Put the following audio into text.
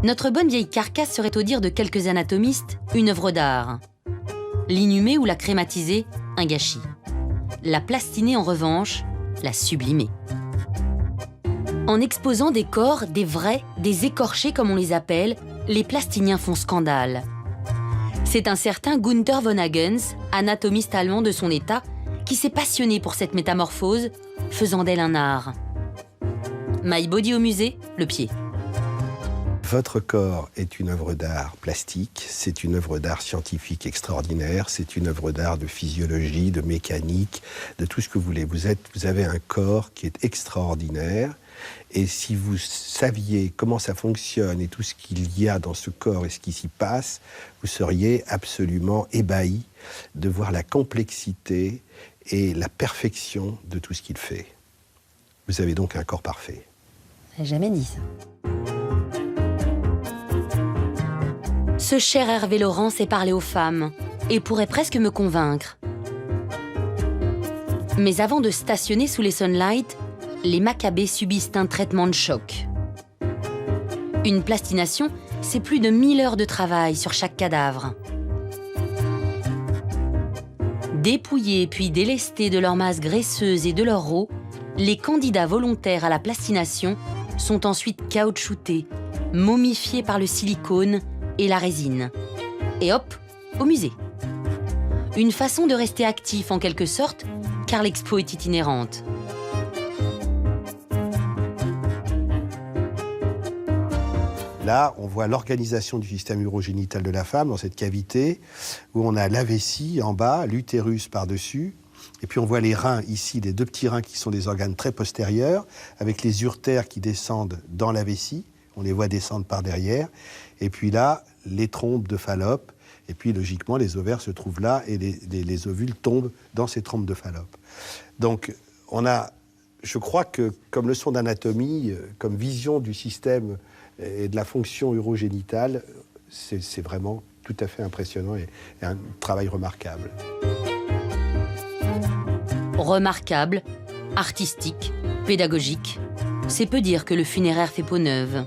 Notre bonne vieille carcasse serait, au dire de quelques anatomistes, une œuvre d'art. L'inhumer ou la crématiser, un gâchis. La plastiner, en revanche, la sublimer. En exposant des corps, des vrais, des écorchés comme on les appelle, les plastiniens font scandale. C'est un certain Gunther von Hagens, anatomiste allemand de son état, qui s'est passionné pour cette métamorphose, faisant d'elle un art. My Body au musée, le pied. Votre corps est une œuvre d'art plastique, c'est une œuvre d'art scientifique extraordinaire, c'est une œuvre d'art de physiologie, de mécanique, de tout ce que vous voulez. Vous avez un corps qui est extraordinaire, et si vous saviez comment ça fonctionne et tout ce qu'il y a dans ce corps et ce qui s'y passe, vous seriez absolument ébahi de voir la complexité et la perfection de tout ce qu'il fait. Vous avez donc un corps parfait. J'ai jamais dit ça. Ce cher Hervé Laurent sait parler aux femmes et pourrait presque me convaincre. Mais avant de stationner sous les sunlights, les Maccabées subissent un traitement de choc. Une plastination, c'est plus de 1000 heures de travail sur chaque cadavre. Dépouillés puis délestés de leur masse graisseuse et de leur eau, les candidats volontaires à la plastination sont ensuite caoutchoutés, momifiés par le silicone et la résine. Et hop, au musée. Une façon de rester actif en quelque sorte, car l'expo est itinérante. Là, on voit l'organisation du système urogénital de la femme dans cette cavité où on a la vessie en bas, l'utérus par-dessus, et puis on voit les reins ici, les deux petits reins qui sont des organes très postérieurs, avec les urtères qui descendent dans la vessie, on les voit descendre par derrière, et puis là, les trompes de Fallope, et puis logiquement, les ovaires se trouvent là, et les ovules tombent dans ces trompes de Fallope. Donc, on a, je crois que, comme leçon d'anatomie, comme vision du système et de la fonction urogénitale, c'est vraiment tout à fait impressionnant et un travail remarquable. Remarquable, artistique, pédagogique, c'est peu dire que le funéraire fait peau neuve.